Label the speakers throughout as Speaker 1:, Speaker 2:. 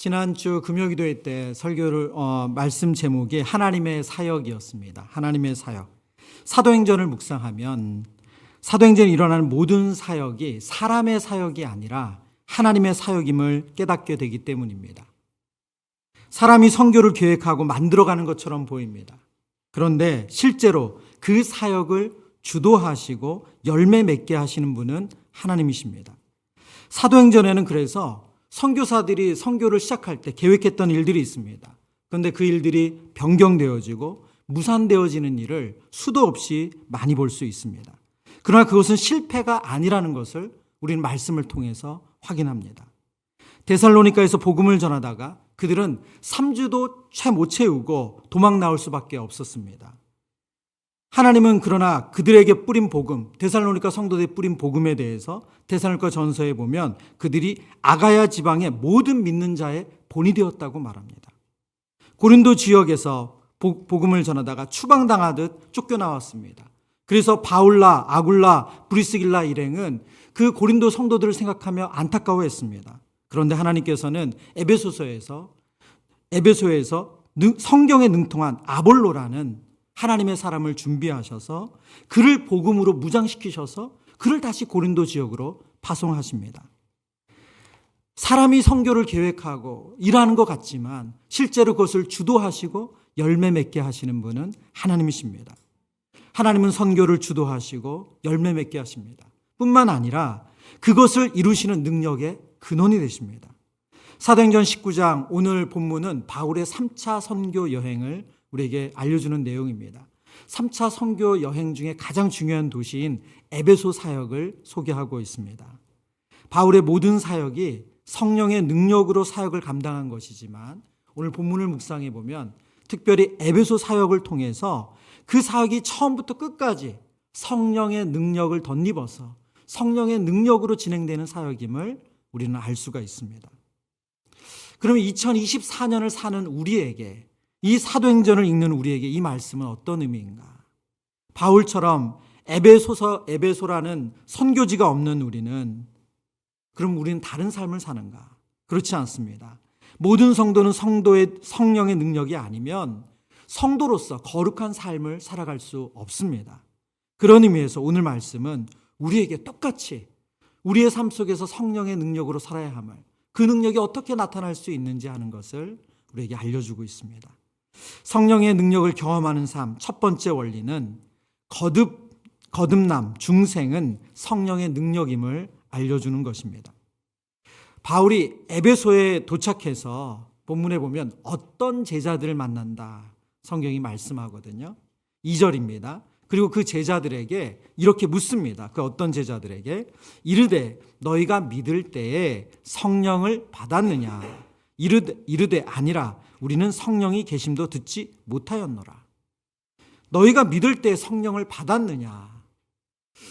Speaker 1: 지난주 금요기도회 때 설교를 말씀 제목이 하나님의 사역이었습니다. 하나님의 사역. 사도행전을 묵상하면 사도행전에 일어나는 모든 사역이 사람의 사역이 아니라 하나님의 사역임을 깨닫게 되기 때문입니다. 사람이 선교를 계획하고 만들어가는 것처럼 보입니다. 그런데 실제로 그 사역을 주도하시고 열매 맺게 하시는 분은 하나님이십니다. 사도행전에는 그래서 선교사들이 선교를 시작할 때 계획했던 일들이 있습니다. 그런데 그 일들이 변경되어지고 무산되어지는 일을 수도 없이 많이 볼 수 있습니다. 그러나 그것은 실패가 아니라는 것을 우리는 말씀을 통해서 확인합니다. 데살로니가에서 복음을 전하다가 그들은 3주도 채 못 채우고 도망 나올 수밖에 없었습니다. 하나님은 그러나 그들에게 뿌린 복음, 데살로니가 성도들이 뿌린 복음에 대해서 데살로니가 전서에 보면 그들이 아가야 지방의 모든 믿는 자의 본이 되었다고 말합니다. 고린도 지역에서 복음을 전하다가 추방당하듯 쫓겨나왔습니다. 그래서 바울라, 아굴라, 브리스길라 일행은 그 고린도 성도들을 생각하며 안타까워했습니다. 그런데 하나님께서는 에베소에서 성경에 능통한 아볼로라는 하나님의 사람을 준비하셔서 그를 복음으로 무장시키셔서 그를 다시 고린도 지역으로 파송하십니다. 사람이 선교를 계획하고 일하는 것 같지만 실제로 그것을 주도하시고 열매 맺게 하시는 분은 하나님이십니다. 하나님은 선교를 주도하시고 열매 맺게 하십니다. 뿐만 아니라 그것을 이루시는 능력의 근원이 되십니다. 사도행전 19장 오늘 본문은 바울의 3차 선교 여행을 우리에게 알려주는 내용입니다. 3차 선교 여행 중에 가장 중요한 도시인 에베소 사역을 소개하고 있습니다. 바울의 모든 사역이 성령의 능력으로 사역을 감당한 것이지만 오늘 본문을 묵상해 보면 특별히 에베소 사역을 통해서 그 사역이 처음부터 끝까지 성령의 능력을 덧입어서 성령의 능력으로 진행되는 사역임을 우리는 알 수가 있습니다. 그러면 2024년을 사는 우리에게 이 사도행전을 읽는 우리에게 이 말씀은 어떤 의미인가? 바울처럼 에베소라는 선교지가 없는 우리는 그럼 우리는 다른 삶을 사는가? 그렇지 않습니다. 모든 성도는 성도의 성령의 능력이 아니면 성도로서 거룩한 삶을 살아갈 수 없습니다. 그런 의미에서 오늘 말씀은 우리에게 똑같이 우리의 삶 속에서 성령의 능력으로 살아야 함을, 그 능력이 어떻게 나타날 수 있는지 하는 것을 우리에게 알려주고 있습니다. 성령의 능력을 경험하는 삶, 첫 번째 원리는 거듭남, 중생은 성령의 능력임을 알려주는 것입니다. 바울이 에베소에 도착해서 본문에 보면 어떤 제자들을 만난다 성경이 말씀하거든요. 2절입니다. 그리고 그 제자들에게 이렇게 묻습니다. 그 어떤 제자들에게 이르되 너희가 믿을 때에 성령을 받았느냐? 이르되 아니라 우리는 성령이 계심도 듣지 못하였노라. 너희가 믿을 때 성령을 받았느냐?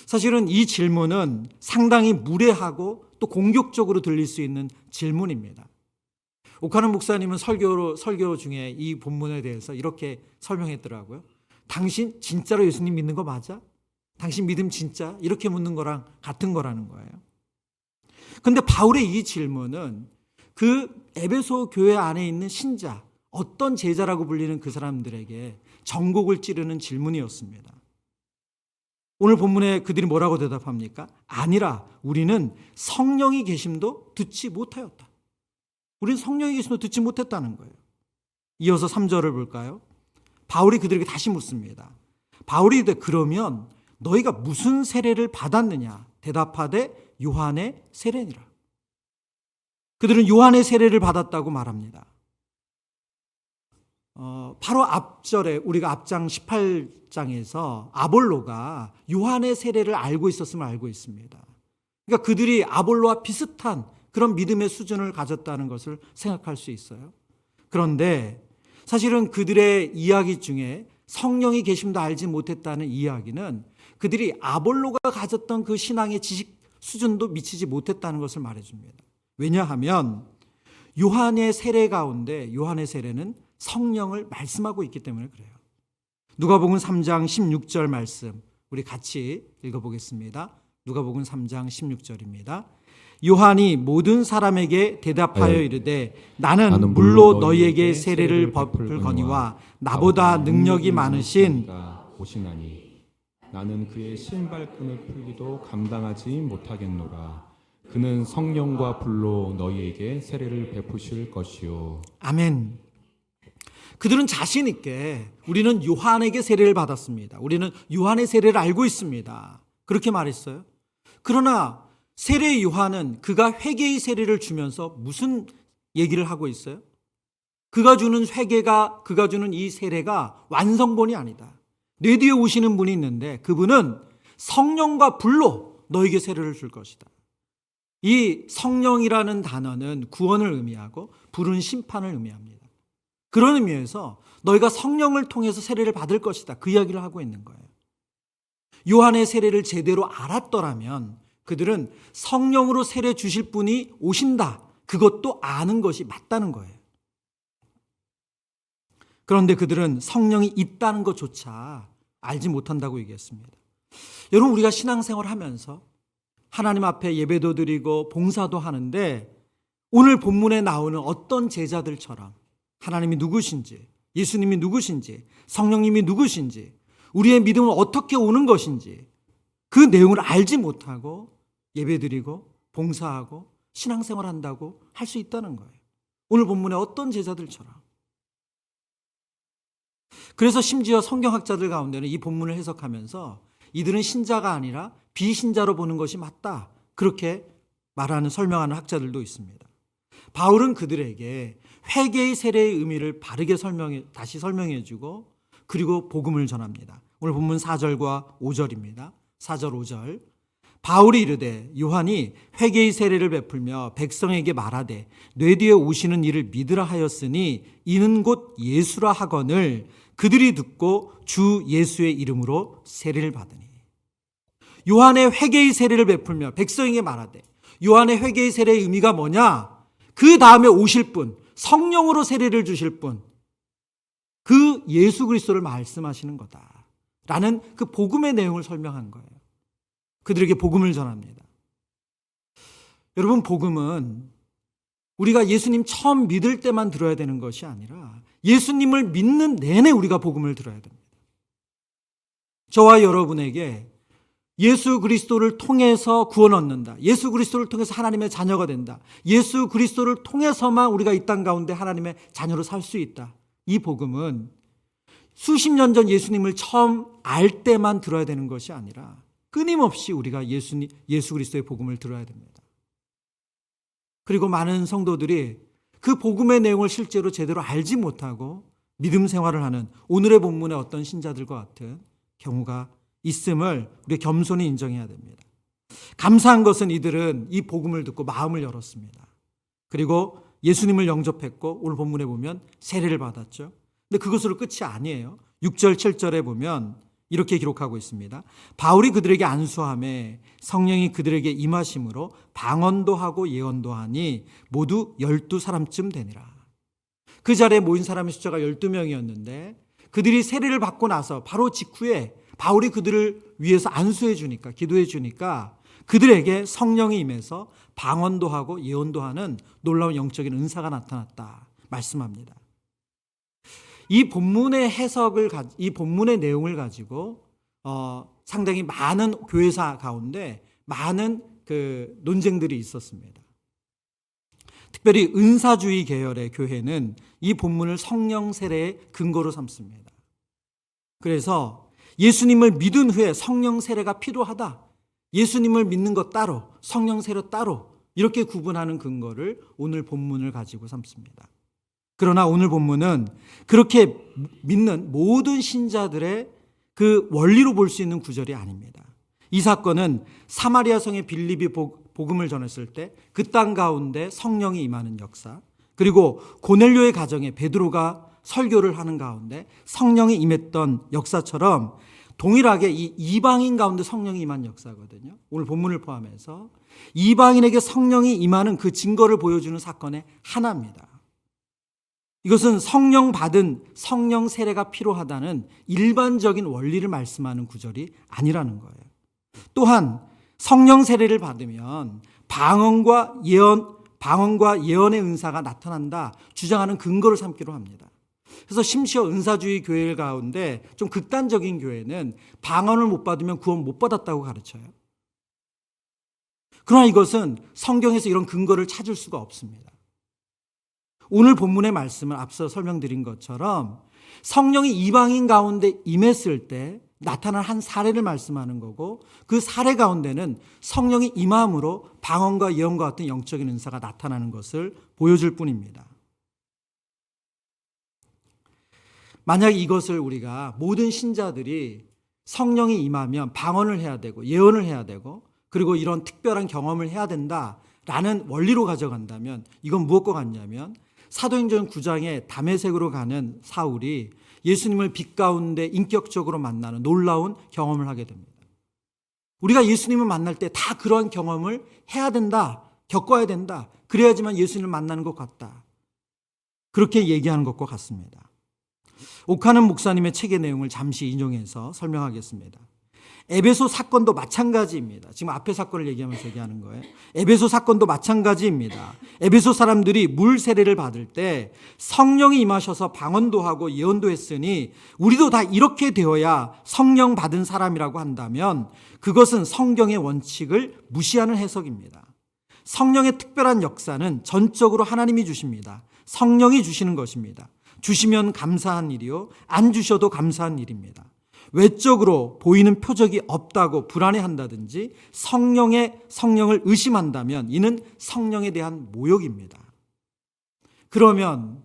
Speaker 1: 사실은 이 질문은 상당히 무례하고 또 공격적으로 들릴 수 있는 질문입니다. 오카는 목사님은 설교 중에 이 본문에 대해서 이렇게 설명했더라고요. 당신 진짜로 예수님 믿는 거 맞아? 당신 믿음 진짜? 이렇게 묻는 거랑 같은 거라는 거예요. 그런데 바울의 이 질문은 그 에베소 교회 안에 있는 신자, 어떤 제자라고 불리는 그 사람들에게 전곡을 찌르는 질문이었습니다. 오늘 본문에 그들이 뭐라고 대답합니까? 아니라 우리는 성령이 계심도 듣지 못하였다. 우리는 성령이 계심도 듣지 못했다는 거예요. 이어서 3절을 볼까요? 바울이 그들에게 다시 묻습니다. 바울이 이르되 그러면 너희가 무슨 세례를 받았느냐? 대답하되 요한의 세례니라. 그들은 요한의 세례를 받았다고 말합니다. 바로 앞절에 우리가 앞장 18장에서 아볼로가 요한의 세례를 알고 있었음을 알고 있습니다. 그러니까 그들이 아볼로와 비슷한 그런 믿음의 수준을 가졌다는 것을 생각할 수 있어요. 그런데 사실은 그들의 이야기 중에 성령이 계심도 알지 못했다는 이야기는 그들이 아볼로가 가졌던 그 신앙의 지식 수준도 미치지 못했다는 것을 말해줍니다. 왜냐하면 요한의 세례 가운데 요한의 세례는 성령을 말씀하고 있기 때문에 그래요. 누가복음 3장 16절 말씀 우리 같이 읽어보겠습니다. 누가복음 3장 16절입니다. 요한이 모든 사람에게 대답하여
Speaker 2: 네.
Speaker 1: 이르되 나는 물로 너희에게 세례를 베풀거니와 나보다 능력이 많으신
Speaker 2: 오시나니 나는 그의 신발끈을 풀기도 감당하지 못하겠노라. 그는 성령과 불로 너희에게 세례를 베푸실 것이요.
Speaker 1: 아멘. 그들은 자신 있게 우리는 요한에게 세례를 받았습니다. 우리는 요한의 세례를 알고 있습니다. 그렇게 말했어요. 그러나 세례 요한은 그가 회개의 세례를 주면서 무슨 얘기를 하고 있어요? 그가 주는 회개가, 그가 주는 이 세례가 완성본이 아니다. 내 뒤에 오시는 분이 있는데 그분은 성령과 불로 너에게 세례를 줄 것이다. 이 성령이라는 단어는 구원을 의미하고 불은 심판을 의미합니다. 그런 의미에서 너희가 성령을 통해서 세례를 받을 것이다. 그 이야기를 하고 있는 거예요. 요한의 세례를 제대로 알았더라면 그들은 성령으로 세례 주실 분이 오신다. 그것도 아는 것이 맞다는 거예요. 그런데 그들은 성령이 있다는 것조차 알지 못한다고 얘기했습니다. 여러분, 우리가 신앙생활 하면서 하나님 앞에 예배도 드리고 봉사도 하는데 오늘 본문에 나오는 어떤 제자들처럼 하나님이 누구신지, 예수님이 누구신지, 성령님이 누구신지, 우리의 믿음은 어떻게 오는 것인지 그 내용을 알지 못하고 예배드리고 봉사하고 신앙생활 한다고 할 수 있다는 거예요. 오늘 본문에 어떤 제자들처럼. 그래서 심지어 성경학자들 가운데는 이 본문을 해석하면서 이들은 신자가 아니라 비신자로 보는 것이 맞다. 그렇게 말하는, 설명하는 학자들도 있습니다. 바울은 그들에게 회개의 세례의 의미를 바르게 다시 설명해 주고 그리고 복음을 전합니다. 오늘 본문 4절과 5절입니다. 4절 5절. 바울이 이르되 요한이 회개의 세례를 베풀며 백성에게 말하되 뇌 뒤에 오시는 이를 믿으라 하였으니 이는 곧 예수라 하거늘 그들이 듣고 주 예수의 이름으로 세례를 받으니. 요한의 회개의 세례를 베풀며 백성에게 말하되, 요한의 회개의 세례의 의미가 뭐냐? 그 다음에 오실 분, 성령으로 세례를 주실 분, 그 예수 그리스도를 말씀하시는 거다 라는 그 복음의 내용을 설명한 거예요. 그들에게 복음을 전합니다. 여러분, 복음은 우리가 예수님 처음 믿을 때만 들어야 되는 것이 아니라 예수님을 믿는 내내 우리가 복음을 들어야 됩니다. 저와 여러분에게 예수 그리스도를 통해서 구원 얻는다. 예수 그리스도를 통해서 하나님의 자녀가 된다. 예수 그리스도를 통해서만 우리가 이 땅 가운데 하나님의 자녀로 살 수 있다. 이 복음은 수십 년 전 예수님을 처음 알 때만 들어야 되는 것이 아니라 끊임없이 우리가 예수 그리스도의 복음을 들어야 됩니다. 그리고 많은 성도들이 그 복음의 내용을 실제로 제대로 알지 못하고 믿음 생활을 하는 오늘의 본문의 어떤 신자들과 같은 경우가 있음을 우리가 겸손히 인정해야 됩니다. 감사한 것은 이들은 이 복음을 듣고 마음을 열었습니다. 그리고 예수님을 영접했고 오늘 본문에 보면 세례를 받았죠. 근데 그것으로 끝이 아니에요. 6절 7절에 보면 이렇게 기록하고 있습니다. 바울이 그들에게 안수하매 성령이 그들에게 임하심으로 방언도 하고 예언도 하니 모두 12사람쯤 되니라. 그 자리에 모인 사람의 숫자가 12명이었는데 그들이 세례를 받고 나서 바로 직후에 바울이 그들을 위해서 안수해 주니까, 기도해 주니까 그들에게 성령이 임해서 방언도 하고 예언도 하는 놀라운 영적인 은사가 나타났다 말씀합니다. 이 본문의 이 본문의 내용을 가지고 상당히 많은 교회사 가운데 많은 그 논쟁들이 있었습니다. 특별히 은사주의 계열의 교회는 이 본문을 성령 세례의 근거로 삼습니다. 그래서 예수님을 믿은 후에 성령 세례가 필요하다. 예수님을 믿는 것 따로, 성령 세례 따로 이렇게 구분하는 근거를 오늘 본문을 가지고 삼습니다. 그러나 오늘 본문은 그렇게 믿는 모든 신자들의 그 원리로 볼 수 있는 구절이 아닙니다. 이 사건은 사마리아 성의 빌립이 복음을 전했을 때 그 땅 가운데 성령이 임하는 역사, 그리고 고넬료의 가정에 베드로가 설교를 하는 가운데 성령이 임했던 역사처럼 동일하게 이 이방인 가운데 성령이 임한 역사거든요. 오늘 본문을 포함해서 이방인에게 성령이 임하는 그 증거를 보여주는 사건의 하나입니다. 이것은 성령 받은 성령 세례가 필요하다는 일반적인 원리를 말씀하는 구절이 아니라는 거예요. 또한 성령 세례를 받으면 방언과 예언의 은사가 나타난다 주장하는 근거를 삼기로 합니다. 그래서 심지어 은사주의 교회 가운데 좀 극단적인 교회는 방언을 못 받으면 구원 못 받았다고 가르쳐요. 그러나 이것은 성경에서 이런 근거를 찾을 수가 없습니다. 오늘 본문의 말씀은 앞서 설명드린 것처럼 성령이 이방인 가운데 임했을 때 나타난 한 사례를 말씀하는 거고, 그 사례 가운데는 성령이 임함으로 방언과 예언과 같은 영적인 은사가 나타나는 것을 보여줄 뿐입니다. 만약 이것을 우리가 모든 신자들이 성령이 임하면 방언을 해야 되고 예언을 해야 되고 그리고 이런 특별한 경험을 해야 된다라는 원리로 가져간다면 이건 무엇과 같냐면 사도행전 9장에 다메섹으로 가는 사울이 예수님을 빛 가운데 인격적으로 만나는 놀라운 경험을 하게 됩니다. 우리가 예수님을 만날 때 다 그러한 경험을 해야 된다, 겪어야 된다. 그래야지만 예수님을 만나는 것 같다. 그렇게 얘기하는 것과 같습니다. 오카는 목사님의 책의 내용을 잠시 인용해서 설명하겠습니다. 에베소 사건도 마찬가지입니다. 지금 앞에 사건을 얘기하면서 얘기하는 거예요. 에베소 사건도 마찬가지입니다. 에베소 사람들이 물 세례를 받을 때 성령이 임하셔서 방언도 하고 예언도 했으니 우리도 다 이렇게 되어야 성령 받은 사람이라고 한다면 그것은 성경의 원칙을 무시하는 해석입니다. 성령의 특별한 역사는 전적으로 하나님이 주십니다. 성령이 주시는 것입니다. 주시면 감사한 일이요, 안 주셔도 감사한 일입니다. 외적으로 보이는 표적이 없다고 불안해한다든지 성령을 의심한다면 이는 성령에 대한 모욕입니다. 그러면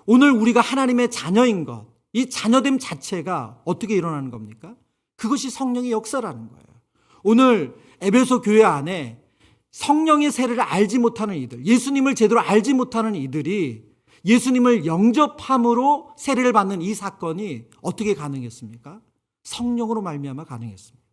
Speaker 1: 오늘 우리가 하나님의 자녀인 것, 이 자녀됨 자체가 어떻게 일어나는 겁니까? 그것이 성령의 역사라는 거예요. 오늘 에베소 교회 안에 성령의 세례를 알지 못하는 이들, 예수님을 제대로 알지 못하는 이들이 예수님을 영접함으로 세례를 받는 이 사건이 어떻게 가능했습니까? 성령으로 말미암아 가능했습니다.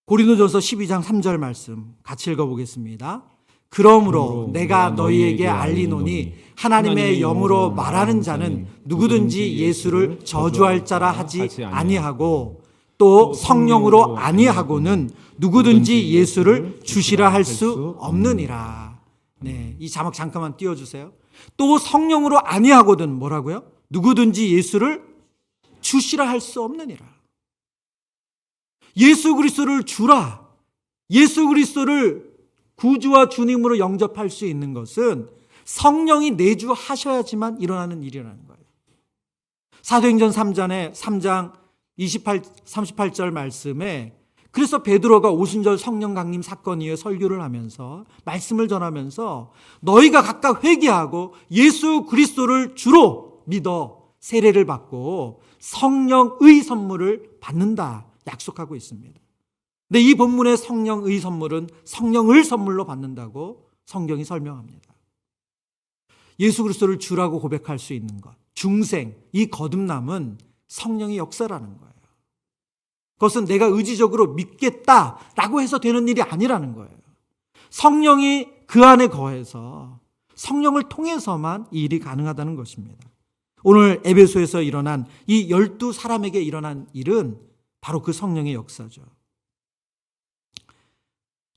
Speaker 1: 고린도전서 12장 3절 말씀 같이 읽어보겠습니다. 그러므로 내가 너희에게 알리노니 하나님의 영으로 말하는 자는 누구든지 예수를 저주할 자라 하지 아니하고 또 성령으로 아니하고는 누구든지 예수를 주시라 할 수 없느니라. 네, 이 자막 잠깐만 띄워주세요. 또 성령으로 아니하거든 뭐라고요? 누구든지 예수를 주시라 할 수 없느니라. 예수 그리스도를 주라. 예수 그리스도를 구주와 주님으로 영접할 수 있는 것은 성령이 내주하셔야지만 일어나는 일이라는 거예요. 사도행전 3장 38절 말씀에 그래서 베드로가 오순절 성령 강림 사건 이후에 설교를 하면서 말씀을 전하면서 너희가 각각 회개하고 예수 그리스도를 주로 믿어 세례를 받고 성령의 선물을 받는다 약속하고 있습니다. 근데 이 본문의 성령의 선물은 성령을 선물로 받는다고 성경이 설명합니다. 예수 그리스도를 주라고 고백할 수 있는 것, 중생, 이 거듭남은 성령의 역사라는 거예요. 그것은 내가 의지적으로 믿겠다라고 해서 되는 일이 아니라는 거예요. 성령이 그 안에 거해서 성령을 통해서만 이 일이 가능하다는 것입니다. 오늘 에베소에서 일어난 이 12사람에게 일어난 일은 바로 그 성령의 역사죠.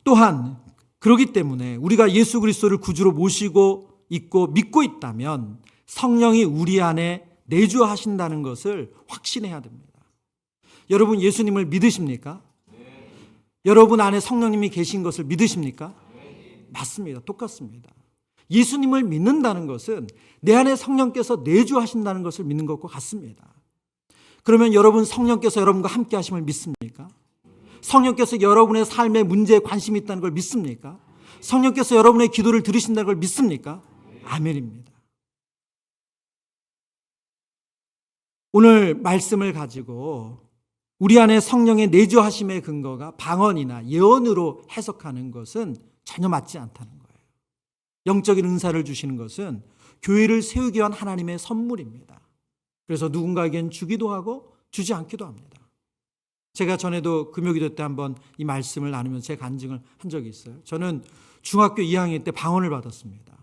Speaker 1: 또한 그렇기 때문에 우리가 예수 그리스도를 구주로 모시고 있고 믿고 있다면 성령이 우리 안에 내주하신다는 것을 확신해야 됩니다. 여러분 예수님을 믿으십니까? 네. 여러분 안에 성령님이 계신 것을 믿으십니까? 네. 맞습니다. 똑같습니다. 예수님을 믿는다는 것은 내 안에 성령께서 내주하신다는 것을 믿는 것과 같습니다. 그러면 여러분 성령께서 여러분과 함께 하심을 믿습니까? 성령께서 여러분의 삶의 문제에 관심이 있다는 걸 믿습니까? 성령께서 여러분의 기도를 들으신다는 걸 믿습니까? 아멘입니다. 오늘 말씀을 가지고 우리 안에 성령의 내주하심의 근거가 방언이나 예언으로 해석하는 것은 전혀 맞지 않다는 거예요. 영적인 은사를 주시는 것은 교회를 세우기 위한 하나님의 선물입니다. 그래서 누군가에겐 주기도 하고 주지 않기도 합니다. 제가 전에도 금요기도 때 한번 이 말씀을 나누면서 제 간증을 한 적이 있어요. 저는 중학교 2학년 때 방언을 받았습니다.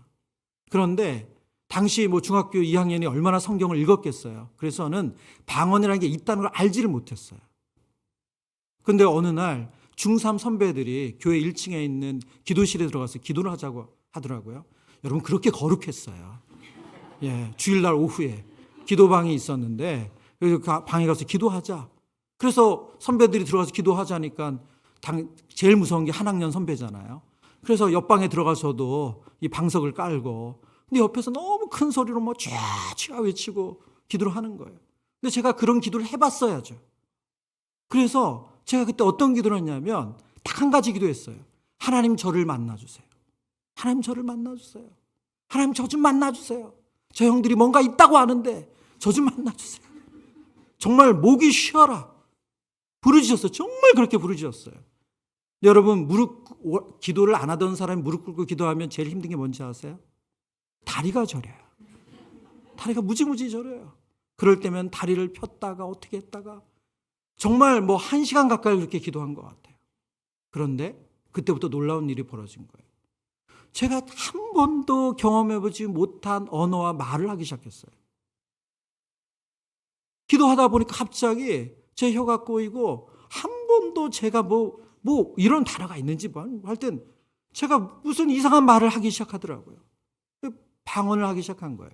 Speaker 1: 그런데 당시 중학교 2학년이 얼마나 성경을 읽었겠어요. 그래서 저는 방언이라는 게 있다는 걸 알지를 못했어요. 그런데 어느 날 중3 선배들이 교회 1층에 있는 기도실에 들어가서 기도를 하자고 하더라고요. 여러분 그렇게 거룩했어요. 예, 주일날 오후에 기도방이 있었는데 그래서 그 방에 가서 기도하자. 그래서 선배들이 들어가서 기도하자니까 제일 무서운 게 한 학년 선배잖아요. 그래서 옆방에 들어가서도 이 방석을 깔고 근데 옆에서 너무 큰 소리로 뭐 쥐야 외치고 기도를 하는 거예요. 근데 제가 그런 기도를 해봤어야죠. 그래서 제가 그때 어떤 기도를 했냐면 딱 한 가지 기도했어요. 하나님 저를 만나주세요. 하나님 저를 만나주세요. 하나님 저 좀 만나주세요. 저 형들이 뭔가 있다고 아는데 저 좀 만나주세요. 정말 목이 쉬어라. 부르짖었어요. 정말 그렇게 부르짖었어요. 여러분 기도를 안 하던 사람이 무릎 꿇고 기도하면 제일 힘든 게 뭔지 아세요? 다리가 저려요. 다리가 무지무지 저려요. 그럴 때면 다리를 폈다가 어떻게 했다가 정말 뭐 1시간 가까이 그렇게 기도한 것 같아요. 그런데 그때부터 놀라운 일이 벌어진 거예요. 제가 한 번도 경험해보지 못한 언어와 말을 하기 시작했어요. 기도하다 보니까 갑자기 제 혀가 꼬이고 한 번도 제가 뭐 이런 단어가 있는지 할 땐 제가 무슨 이상한 말을 하기 시작하더라고요. 방언을 하기 시작한 거예요.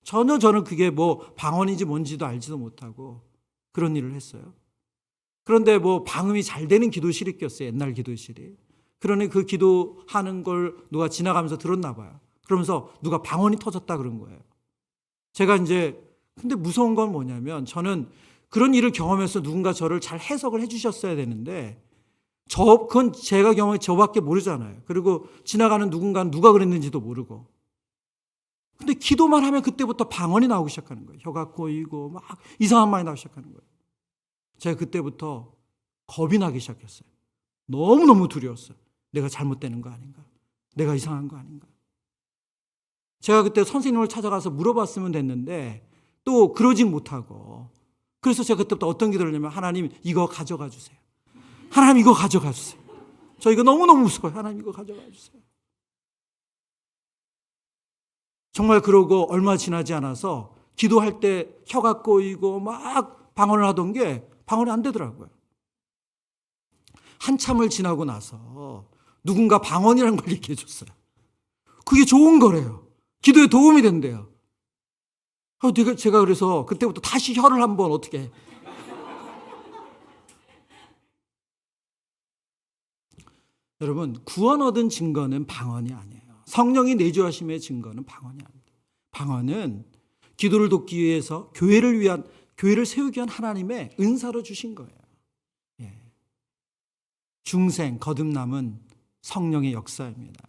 Speaker 1: 전혀 저는 그게 뭐 방언인지 뭔지도 알지도 못하고 그런 일을 했어요. 그런데 뭐 방음이 잘 되는 기도실이 꼈어요. 옛날 기도실이. 그러니 그 기도하는 걸 누가 지나가면서 들었나 봐요. 그러면서 누가 방언이 터졌다 그런 거예요. 제가 이제 근데 무서운 건 뭐냐면 저는 그런 일을 경험해서 누군가 저를 잘 해석을 해 주셨어야 되는데 그건 제가 경험해 저밖에 모르잖아요. 그리고 지나가는 누군가는 누가 그랬는지도 모르고. 근데 기도만 하면 그때부터 방언이 나오기 시작하는 거예요. 혀가 꼬이고 막 이상한 말이 나오기 시작하는 거예요. 제가 그때부터 겁이 나기 시작했어요. 너무너무 두려웠어요. 내가 잘못되는 거 아닌가? 내가 이상한 거 아닌가? 제가 그때 선생님을 찾아가서 물어봤으면 됐는데 또 그러진 못하고 그래서 제가 그때부터 어떤 기도를 하냐면 하나님 이거 가져가 주세요. 하나님 이거 가져가 주세요. 저 이거 너무너무 무서워요. 하나님 이거 가져가 주세요. 정말 그러고 얼마 지나지 않아서 기도할 때 혀가 꼬이고 막 방언을 하던 게 방언이 안 되더라고요. 한참을 지나고 나서 누군가 방언이라는 걸 얘기해 줬어요. 그게 좋은 거래요. 기도에 도움이 된대요. 제가 그래서 그때부터 다시 혀를 한번 어떻게 여러분 구원 얻은 증거는 방언이 아니에요. 성령이 내주하심의 증거는 방언이 아닙니다. 방언은 기도를 돕기 위해서 교회를 세우기 위한 하나님의 은사로 주신 거예요. 예. 중생 거듭남은 성령의 역사입니다.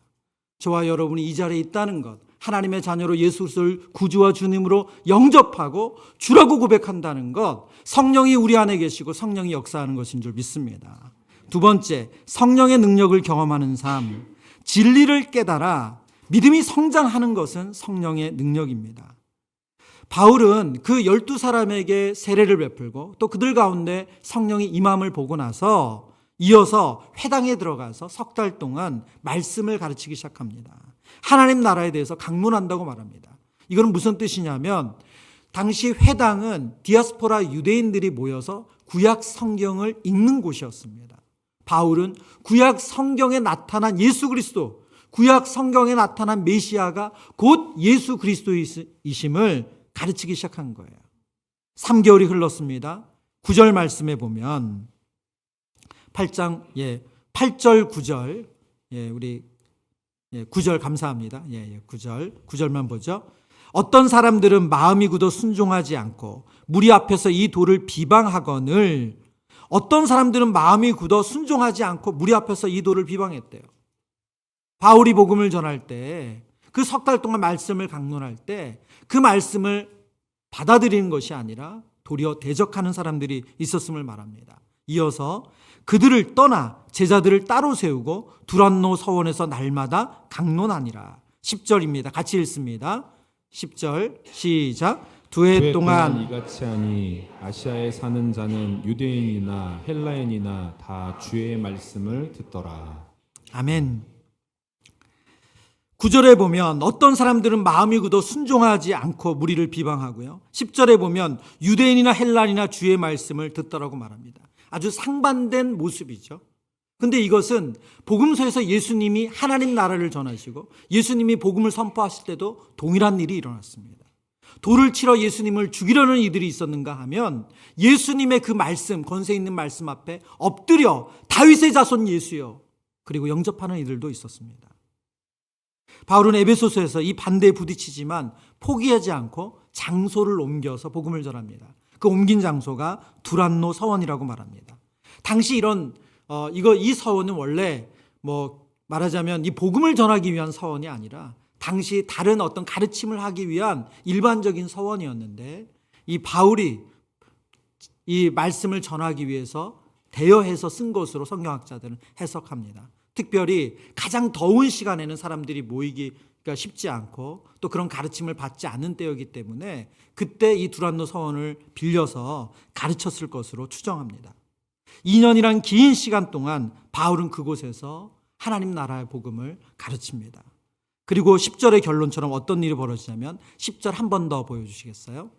Speaker 1: 저와 여러분이 이 자리에 있다는 것, 하나님의 자녀로 예수 그리스도를 구주와 주님으로 영접하고 주라고 고백한다는 것, 성령이 우리 안에 계시고 성령이 역사하는 것인 줄 믿습니다. 두 번째, 성령의 능력을 경험하는 삶, 진리를 깨달아 믿음이 성장하는 것은 성령의 능력입니다. 바울은 그 12사람에게 세례를 베풀고 또 그들 가운데 성령이 임함을 보고 나서 이어서 회당에 들어가서 3달 동안 말씀을 가르치기 시작합니다. 하나님 나라에 대해서 강론한다고 말합니다. 이건 무슨 뜻이냐면 당시 회당은 디아스포라 유대인들이 모여서 구약 성경을 읽는 곳이었습니다. 바울은 구약 성경에 나타난 예수 그리스도, 구약 성경에 나타난 메시아가 곧 예수 그리스도이심을 가르치기 시작한 거예요. 3개월이 흘렀습니다. 9절 말씀에 보면 8장 8절 9절 우리 9절 감사합니다. 9절만 보죠. 어떤 사람들은 마음이 굳어 순종하지 않고 무리 앞에서 이 돌을 비방하거늘 어떤 사람들은 마음이 굳어 순종하지 않고 무리 앞에서 이 돌을 비방했대요. 바울이 복음을 전할 때 그 3달 동안 말씀을 강론할 때 그 말씀을 받아들이는 것이 아니라 도리어 대적하는 사람들이 있었음을 말합니다. 이어서 그들을 떠나 제자들을 따로 세우고 두란노 서원에서 날마다 강론하니라. 10절입니다. 같이 읽습니다. 10절 시작. 두 해 동안
Speaker 2: 이같이 하니 아시아에 사는 자는 유대인이나 헬라인이나 다 주의 말씀을 듣더라.
Speaker 1: 아멘. 9절에 보면 어떤 사람들은 마음이 굳어 순종하지 않고 무리를 비방하고요. 10절에 보면 유대인이나 헬라인이나 주의 말씀을 듣더라고 말합니다. 아주 상반된 모습이죠. 근데 이것은 복음서에서 예수님이 하나님 나라를 전하시고 예수님이 복음을 선포하실 때도 동일한 일이 일어났습니다. 돌을 치러 예수님을 죽이려는 이들이 있었는가 하면 예수님의 그 말씀, 권세 있는 말씀 앞에 엎드려 다윗의 자손 예수여, 그리고 영접하는 이들도 있었습니다. 바울은 에베소서에서 이 반대에 부딪히지만 포기하지 않고 장소를 옮겨서 복음을 전합니다. 그 옮긴 장소가 두란노 서원이라고 말합니다. 당시 이 서원은 원래 말하자면 이 복음을 전하기 위한 서원이 아니라 당시 다른 어떤 가르침을 하기 위한 일반적인 서원이었는데, 이 바울이 이 말씀을 전하기 위해서 대여해서 쓴 것으로 성경학자들은 해석합니다. 특별히 가장 더운 시간에는 사람들이 모이기가 쉽지 않고 또 그런 가르침을 받지 않는 때였기 때문에 그때 이 두란노 서원을 빌려서 가르쳤을 것으로 추정합니다. 2년이란 긴 시간 동안 바울은 그곳에서 하나님 나라의 복음을 가르칩니다. 그리고 10절의 결론처럼 어떤 일이 벌어지냐면 10절 한 번 더 보여주시겠어요?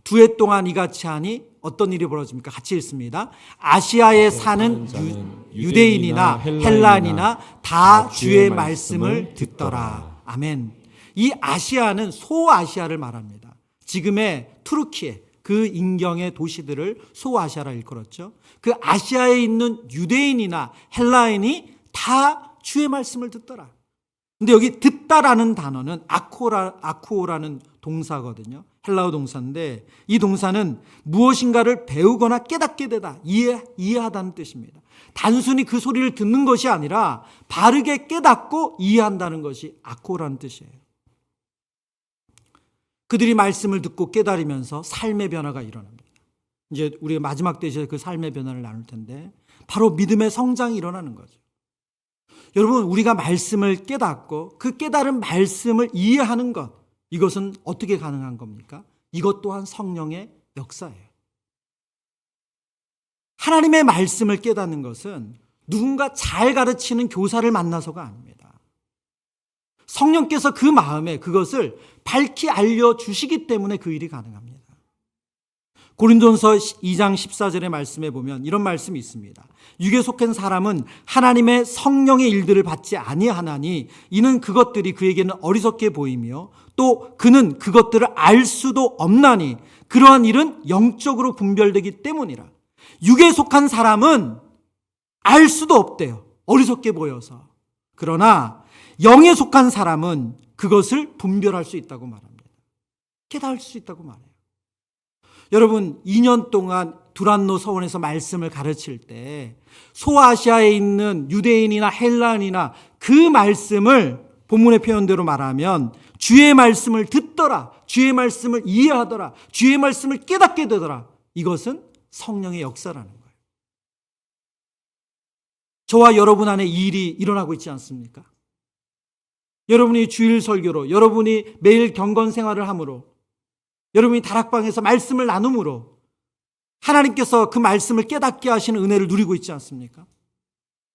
Speaker 1: 2해 동안 이같이 하니 어떤 일이 벌어집니까? 같이 읽습니다. 아시아에 사는 유대인이나 헬라인이나 다 주의 말씀을 듣더라. 아멘. 이 아시아는 소아시아를 말합니다. 지금의 투르키에 그 인경의 도시들을 소아시아라 일컬었죠. 그 아시아에 있는 유대인이나 헬라인이 다 주의 말씀을 듣더라. 근데 여기 듣다라는 단어는 아쿠오라는 동사거든요. 헬라어 동사인데 이 동사는 무엇인가를 배우거나 깨닫게 되다, 이해하다는 뜻입니다. 단순히 그 소리를 듣는 것이 아니라 바르게 깨닫고 이해한다는 것이 아쿠오라는 뜻이에요. 그들이 말씀을 듣고 깨달으면서 삶의 변화가 일어납니다. 이제 우리가 마지막 때에 그 삶의 변화를 나눌 텐데 바로 믿음의 성장이 일어나는 거죠. 여러분, 우리가 말씀을 깨닫고 그 깨달은 말씀을 이해하는 것, 이것은 어떻게 가능한 겁니까? 이것 또한 성령의 역사예요. 하나님의 말씀을 깨닫는 것은 누군가 잘 가르치는 교사를 만나서가 아닙니다. 성령께서 그 마음에 그것을 밝히 알려주시기 때문에 그 일이 가능합니다. 고린도전서 2장 14절의 말씀에 보면 이런 말씀이 있습니다. 육에 속한 사람은 하나님의 성령의 일들을 받지 아니하나니 이는 그것들이 그에게는 어리석게 보이며 또 그는 그것들을 알 수도 없나니 그러한 일은 영적으로 분별되기 때문이라. 육에 속한 사람은 알 수도 없대요. 어리석게 보여서. 그러나 영에 속한 사람은 그것을 분별할 수 있다고 말합니다. 깨달을 수 있다고 말해요. 여러분, 2년 동안 두란노 서원에서 말씀을 가르칠 때 소아시아에 있는 유대인이나 헬라인이나 그 말씀을 본문의 표현대로 말하면 주의 말씀을 듣더라, 주의 말씀을 이해하더라, 주의 말씀을 깨닫게 되더라. 이것은 성령의 역사라는 거예요. 저와 여러분 안에 이 일이 일어나고 있지 않습니까? 여러분이 주일 설교로, 여러분이 매일 경건 생활을 함으로, 여러분이 다락방에서 말씀을 나눔으로 하나님께서 그 말씀을 깨닫게 하시는 은혜를 누리고 있지 않습니까?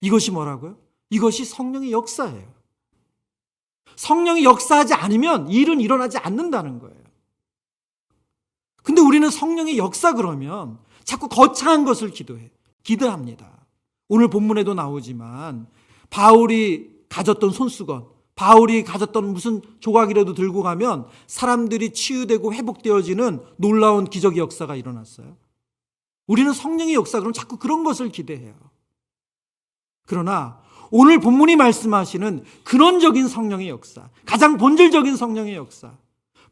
Speaker 1: 이것이 뭐라고요? 이것이 성령의 역사예요. 성령이 역사하지 않으면 일은 일어나지 않는다는 거예요. 근데 우리는 성령의 역사 그러면 자꾸 거창한 것을 기대합니다. 오늘 본문에도 나오지만 바울이 가졌던 손수건, 바울이 가졌던 무슨 조각이라도 들고 가면 사람들이 치유되고 회복되어지는 놀라운 기적의 역사가 일어났어요. 우리는 성령의 역사 그럼 자꾸 그런 것을 기대해요. 그러나 오늘 본문이 말씀하시는 근원적인 성령의 역사, 가장 본질적인 성령의 역사,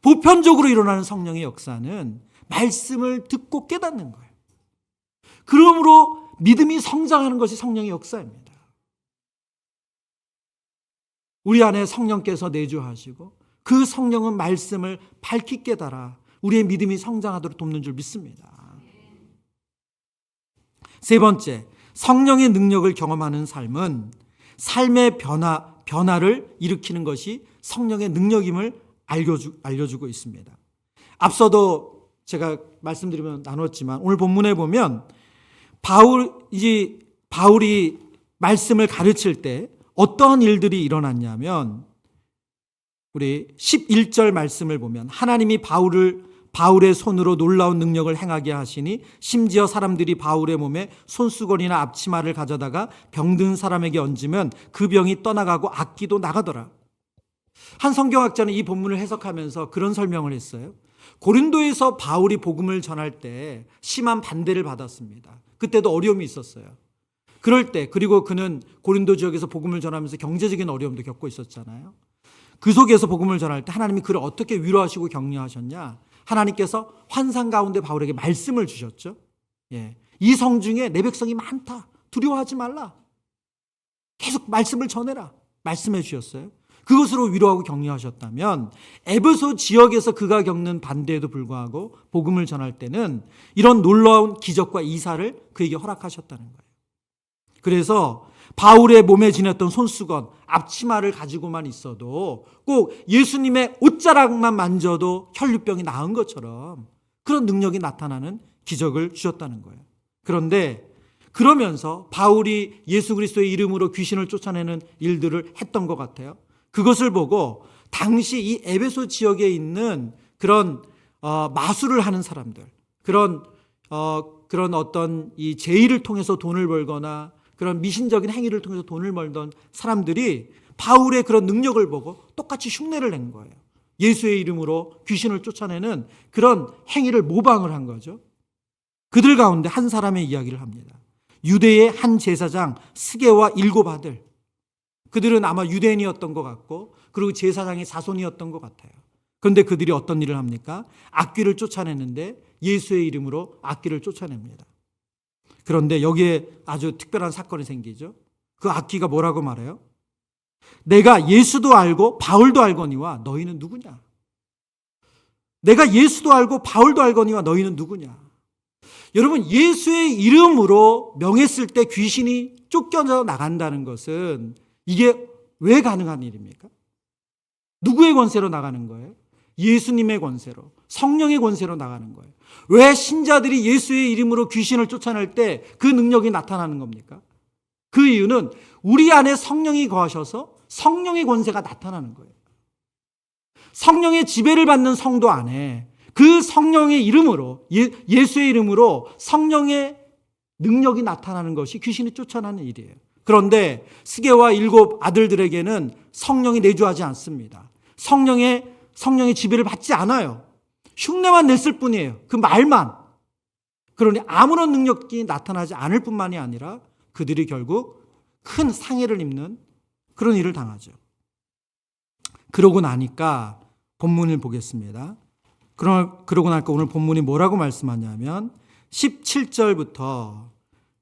Speaker 1: 보편적으로 일어나는 성령의 역사는 말씀을 듣고 깨닫는 거예요. 그러므로 믿음이 성장하는 것이 성령의 역사입니다. 우리 안에 성령께서 내주하시고 그 성령은 말씀을 밝히 깨달아 우리의 믿음이 성장하도록 돕는 줄 믿습니다. 세 번째, 성령의 능력을 경험하는 삶은 삶의 변화를 일으키는 것이 성령의 능력임을 알려주고 있습니다. 앞서도 제가 말씀드리면 나눴지만 오늘 본문에 보면 바울이 말씀을 가르칠 때 어떠한 일들이 일어났냐면 우리 11절 말씀을 보면 하나님이 바울을 바울의 손으로 놀라운 능력을 행하게 하시니 심지어 사람들이 바울의 몸에 손수건이나 앞치마를 가져다가 병든 사람에게 얹으면 그 병이 떠나가고 악기도 나가더라. 한 성경학자는 이 본문을 해석하면서 그런 설명을 했어요. 고린도에서 바울이 복음을 전할 때 심한 반대를 받았습니다. 그때도 어려움이 있었어요. 그럴 때, 그리고 그는 고린도 지역에서 복음을 전하면서 경제적인 어려움도 겪고 있었잖아요. 그 속에서 복음을 전할 때 하나님이 그를 어떻게 위로하시고 격려하셨냐? 하나님께서 환상 가운데 바울에게 말씀을 주셨죠. 이 성 중에 내 백성이 많다. 두려워하지 말라. 계속 말씀을 전해라. 말씀해 주셨어요. 그것으로 위로하고 격려하셨다면 에베소 지역에서 그가 겪는 반대에도 불구하고 복음을 전할 때는 이런 놀라운 기적과 이사를 그에게 허락하셨다는 거예요. 그래서 바울의 몸에 지녔던 손수건, 앞치마를 가지고만 있어도 꼭 예수님의 옷자락만 만져도 혈류병이 나은 것처럼 그런 능력이 나타나는 기적을 주셨다는 거예요. 그런데 그러면서 바울이 예수 그리스도의 이름으로 귀신을 쫓아내는 일들을 했던 것 같아요. 그것을 보고 당시 이 에베소 지역에 있는 그런 마술을 하는 사람들, 그런 어떤 이 제의를 통해서 돈을 벌거나 그런 미신적인 행위를 통해서 돈을 벌던 사람들이 바울의 그런 능력을 보고 똑같이 흉내를 낸 거예요. 예수의 이름으로 귀신을 쫓아내는 그런 행위를 모방을 한 거죠. 그들 가운데 한 사람의 이야기를 합니다. 유대의 한 제사장 스게와 7 아들. 그들은 아마 유대인이었던 것 같고 그리고 제사장의 자손이었던 것 같아요. 그런데 그들이 어떤 일을 합니까? 악귀를 쫓아냈는데 예수의 이름으로 악귀를 쫓아냅니다. 그런데 여기에 아주 특별한 사건이 생기죠. 그 악귀가 뭐라고 말해요? 내가 예수도 알고 바울도 알거니와 너희는 누구냐? 내가 예수도 알고 바울도 알거니와 너희는 누구냐? 여러분, 예수의 이름으로 명했을 때 귀신이 쫓겨져 나간다는 것은 이게 왜 가능한 일입니까? 누구의 권세로 나가는 거예요? 예수님의 권세로, 성령의 권세로 나가는 거예요. 왜 신자들이 예수의 이름으로 귀신을 쫓아낼 때 그 능력이 나타나는 겁니까? 그 이유는 우리 안에 성령이 거하셔서 성령의 권세가 나타나는 거예요. 성령의 지배를 받는 성도 안에 그 성령의 이름으로, 예수의 이름으로 성령의 능력이 나타나는 것이 귀신이 쫓아나는 일이에요. 그런데 스게와 7 아들들에게는 성령이 내주하지 않습니다. 성령의 지배를 받지 않아요. 흉내만 냈을 뿐이에요. 그 말만. 그러니 아무런 능력이 나타나지 않을 뿐만이 아니라 그들이 결국 큰 상해를 입는 그런 일을 당하죠. 그러고 나니까 본문을 보겠습니다. 그러고 나니까 오늘 본문이 뭐라고 말씀하냐면 17절부터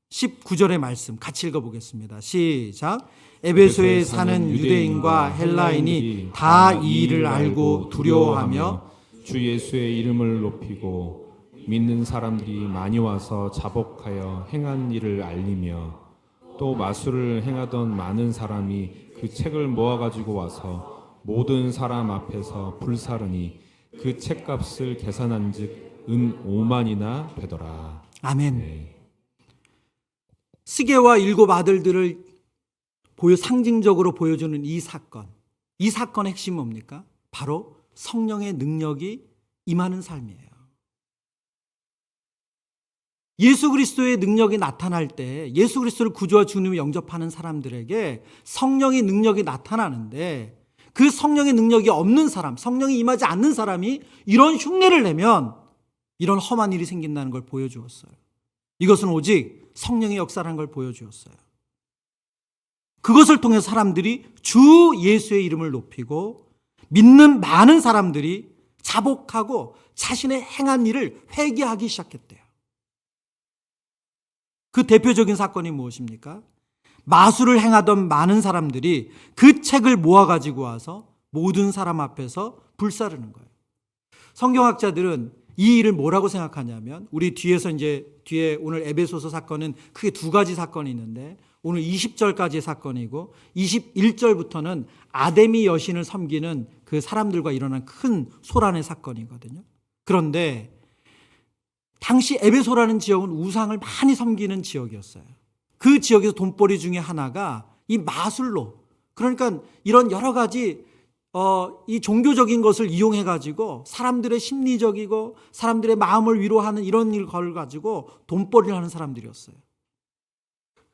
Speaker 1: 19절의 말씀 같이 읽어보겠습니다. 시작. 에베소에 사는 유대인과 헬라인이 다 이 일을 알고 두려워하며
Speaker 2: 주 예수의 이름을 높이고 믿는 사람들이 많이 와서 자복하여 행한 일을 알리며 또 마술을 행하던 많은 사람이 그 책을 모아가지고 와서 모든 사람 앞에서 불사르니 그 책값을 계산한즉 은 5만이나 되더라.
Speaker 1: 아멘.
Speaker 2: 네.
Speaker 1: 스게와 7 아들들을 상징적으로 보여주는 이 사건의 핵심은 뭡니까? 바로 성령의 능력이 임하는 삶이에요. 예수 그리스도의 능력이 나타날 때 예수 그리스도를 구주와 주님을 영접하는 사람들에게 성령의 능력이 나타나는데 그 성령의 능력이 없는 사람, 성령이 임하지 않는 사람이 이런 흉내를 내면 이런 험한 일이 생긴다는 걸 보여주었어요. 이것은 오직 성령의 역사라는 걸 보여주었어요. 그것을 통해 사람들이 주 예수의 이름을 높이고 믿는 많은 사람들이 자복하고 자신의 행한 일을 회개하기 시작했대요. 그 대표적인 사건이 무엇입니까? 마술을 행하던 많은 사람들이 그 책을 모아가지고 와서 모든 사람 앞에서 불사르는 거예요. 성경학자들은 이 일을 뭐라고 생각하냐면 우리 뒤에 오늘 에베소서 사건은 크게 2가지 사건이 있는데 오늘 20절까지의 사건이고 21절부터는 아데미 여신을 섬기는 그 사람들과 일어난 큰 소란의 사건이거든요. 그런데 당시 에베소라는 지역은 우상을 많이 섬기는 지역이었어요. 그 지역에서 돈벌이 중에 하나가 이 마술로, 그러니까 이런 여러 가지 이 종교적인 것을 이용해 가지고 사람들의 심리적이고 사람들의 마음을 위로하는 이런 걸 가지고 돈벌이를 하는 사람들이었어요.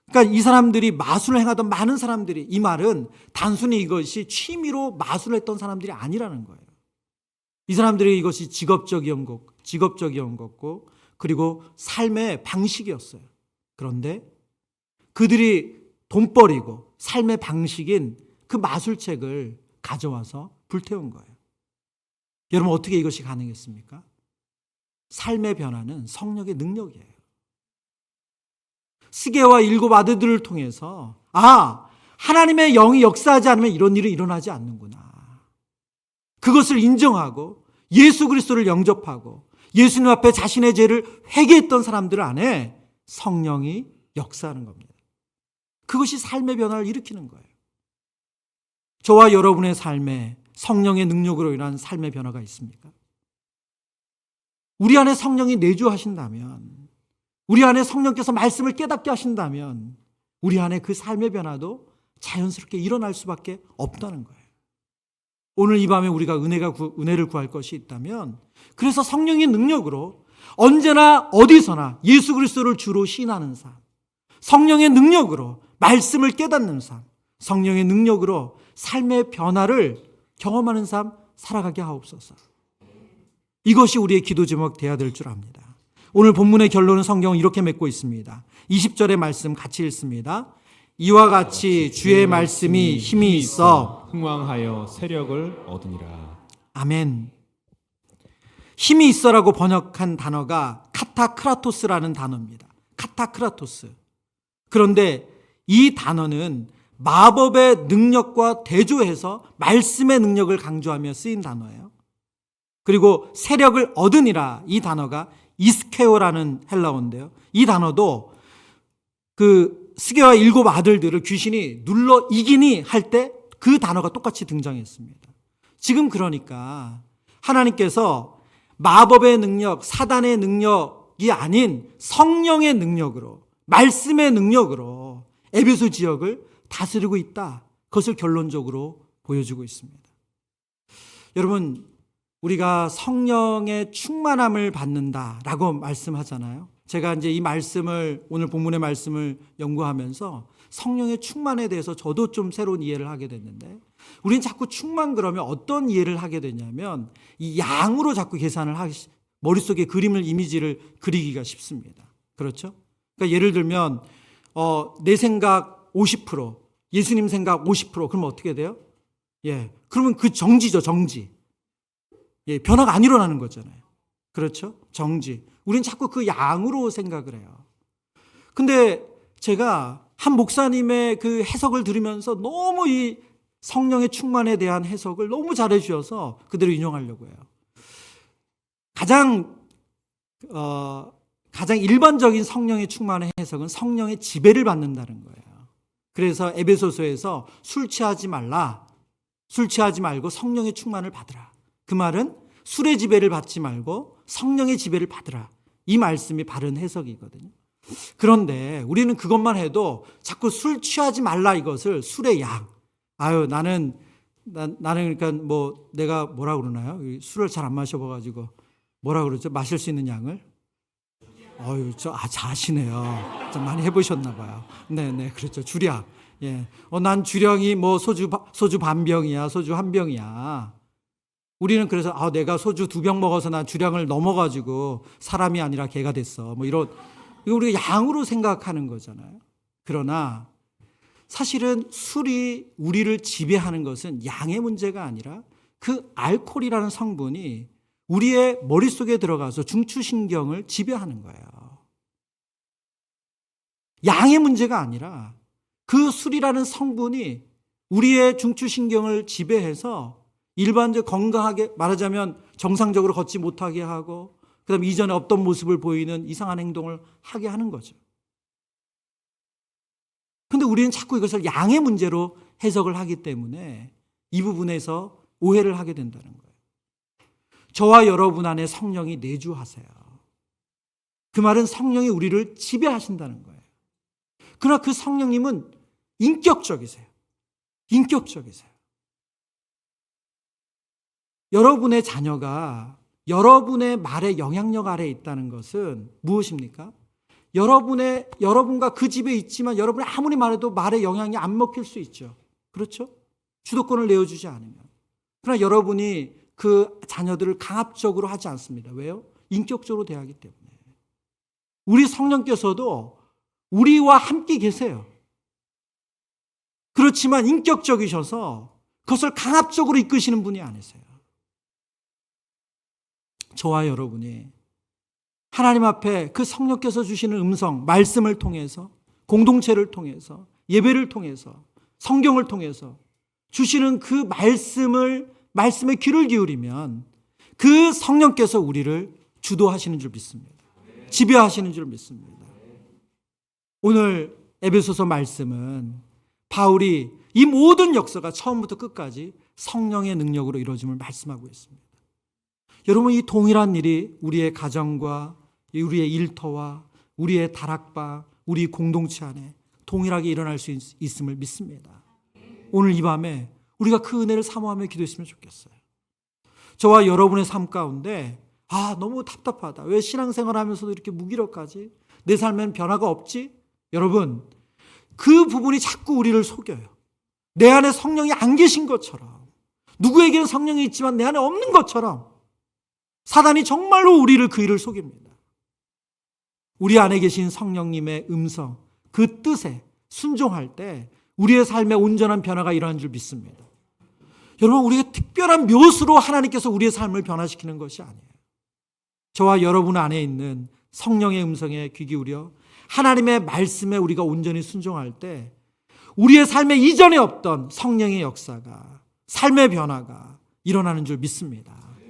Speaker 1: 그러니까 이 사람들이 마술을 행하던 많은 사람들이, 이 말은 단순히 이것이 취미로 마술을 했던 사람들이 아니라는 거예요. 이 사람들이 이것이 직업적이었던 것고 그리고 삶의 방식이었어요. 그런데 그들이 돈벌이고 삶의 방식인 그 마술책을 가져와서 불태운 거예요. 여러분, 어떻게 이것이 가능했습니까? 삶의 변화는 성령의 능력이에요. 스게와 7 아들들을 통해서 하나님의 영이 역사하지 않으면 이런 일은 일어나지 않는구나. 그것을 인정하고 예수 그리스도를 영접하고 예수님 앞에 자신의 죄를 회개했던 사람들 안에 성령이 역사하는 겁니다. 그것이 삶의 변화를 일으키는 거예요. 저와 여러분의 삶에 성령의 능력으로 인한 삶의 변화가 있습니까? 우리 안에 성령이 내주하신다면, 우리 안에 성령께서 말씀을 깨닫게 하신다면 우리 안에 그 삶의 변화도 자연스럽게 일어날 수밖에 없다는 거예요. 오늘 이 밤에 우리가 은혜를 구할 것이 있다면, 그래서 성령의 능력으로 언제나 어디서나 예수 그리스도를 주로 시인하는 삶, 성령의 능력으로 말씀을 깨닫는 삶, 성령의 능력으로 삶의 변화를 경험하는 삶 살아가게 하옵소서. 이것이 우리의 기도 제목 되어야 될 줄 압니다. 오늘 본문의 결론은 성경은 이렇게 맺고 있습니다. 20절의 말씀 같이 읽습니다. 이와 같이 주의 말씀이 힘이 있어
Speaker 2: 흥왕하여 세력을 얻으니라.
Speaker 1: 아멘. 힘이 있어라고 번역한 단어가 카타크라토스라는 단어입니다. 카타크라토스. 그런데 이 단어는 마법의 능력과 대조해서 말씀의 능력을 강조하며 쓰인 단어예요. 그리고 세력을 얻으니라, 이 단어가 이스케오라는 헬라어인데요. 이 단어도 그 스게와 7 아들들을 귀신이 눌러 이기니 할 때 그 단어가 똑같이 등장했습니다. 지금 그러니까 하나님께서 마법의 능력, 사단의 능력이 아닌 성령의 능력으로, 말씀의 능력으로 에베소 지역을 다스리고 있다. 그것을 결론적으로 보여주고 있습니다. 여러분, 우리가 성령의 충만함을 받는다라고 말씀하잖아요. 제가 이제 이 말씀을, 오늘 본문의 말씀을 연구하면서 성령의 충만에 대해서 저도 좀 새로운 이해를 하게 됐는데, 우리는 자꾸 충만 그러면 어떤 이해를 하게 되냐면 이 양으로 자꾸 계산을 머릿속에 그림을, 이미지를 그리기가 쉽습니다. 그렇죠? 그러니까 예를 들면 내 생각 50%, 예수님 생각 50%, 그러면 어떻게 돼요? 그러면 그 정지죠, 정지. 변화가 안 일어나는 거잖아요. 그렇죠? 정지. 우리는 자꾸 그 양으로 생각을 해요. 근데 제가 한 목사님의 그 해석을 들으면서 너무 이 성령의 충만에 대한 해석을 너무 잘해 주셔서 그대로 인용하려고 해요. 가장 일반적인 성령의 충만의 해석은 성령의 지배를 받는다는 거예요. 그래서 에베소서에서 술 취하지 말고 성령의 충만을 받으라. 그 말은 술의 지배를 받지 말고 성령의 지배를 받으라. 이 말씀이 바른 해석이거든요. 그런데 우리는 그것만 해도 자꾸 술 취하지 말라, 이것을 술의 양. 나는 그러니까 내가 뭐라 그러나요? 술을 잘 안 마셔봐가지고 뭐라 그러죠? 마실 수 있는 양을? 잘하시네요. 좀 많이 해보셨나 봐요. 네, 그렇죠. 주량. 난 주량이 소주 반 병이야, 소주 한 병이야. 우리는 그래서 내가 소주 2병 먹어서 난 주량을 넘어가지고 사람이 아니라 개가 됐어. 이거 우리가 양으로 생각하는 거잖아요. 그러나 사실은 술이 우리를 지배하는 것은 양의 문제가 아니라 그 알코올이라는 성분이 우리의 머릿속에 들어가서 중추신경을 지배하는 거예요. 양의 문제가 아니라 그 술이라는 성분이 우리의 중추신경을 지배해서 일반적 건강하게, 말하자면 정상적으로 걷지 못하게 하고, 그다음에 이전에 없던 모습을 보이는 이상한 행동을 하게 하는 거죠. 근데 우리는 자꾸 이것을 양의 문제로 해석을 하기 때문에 이 부분에서 오해를 하게 된다는 거예요. 저와 여러분 안에 성령이 내주하세요. 그 말은 성령이 우리를 지배하신다는 거예요. 그러나 그 성령님은 인격적이세요. 인격적이세요. 여러분의 자녀가 여러분의 말의 영향력 아래에 있다는 것은 무엇입니까? 여러분과 그 집에 있지만 여러분이 아무리 말해도 말의 영향이 안 먹힐 수 있죠. 그렇죠? 주도권을 내어주지 않으면. 그러나 여러분이 그 자녀들을 강압적으로 하지 않습니다. 왜요? 인격적으로 대하기 때문에. 우리 성령께서도 우리와 함께 계세요. 그렇지만 인격적이셔서 그것을 강압적으로 이끄시는 분이 아니세요. 저와 여러분이 하나님 앞에 그 성령께서 주시는 음성, 말씀을 통해서, 공동체를 통해서, 예배를 통해서, 성경을 통해서 주시는 그 말씀에 귀를 기울이면 그 성령께서 우리를 주도하시는 줄 믿습니다. 지배하시는 줄 믿습니다. 오늘 에베소서 말씀은 바울이 이 모든 역사가 처음부터 끝까지 성령의 능력으로 이루어짐을 말씀하고 있습니다. 여러분, 이 동일한 일이 우리의 가정과 우리의 일터와 우리의 다락방, 우리 공동체 안에 동일하게 일어날 수 있음을 믿습니다. 오늘 이 밤에 우리가 그 은혜를 사모하며 기도했으면 좋겠어요. 저와 여러분의 삶 가운데 너무 답답하다. 왜 신앙생활 하면서도 이렇게 무기력하지? 내 삶엔 변화가 없지? 여러분, 그 부분이 자꾸 우리를 속여요. 내 안에 성령이 안 계신 것처럼, 누구에게는 성령이 있지만 내 안에 없는 것처럼 사단이 정말로 우리를 그 일을 속입니다. 우리 안에 계신 성령님의 음성, 그 뜻에 순종할 때 우리의 삶에 온전한 변화가 일어난 줄 믿습니다. 여러분, 우리가 특별한 묘수로 하나님께서 우리의 삶을 변화시키는 것이 아니에요. 저와 여러분 안에 있는 성령의 음성에 귀 기울여 하나님의 말씀에 우리가 온전히 순종할 때 우리의 삶에 이전에 없던 성령의 역사가, 삶의 변화가 일어나는 줄 믿습니다.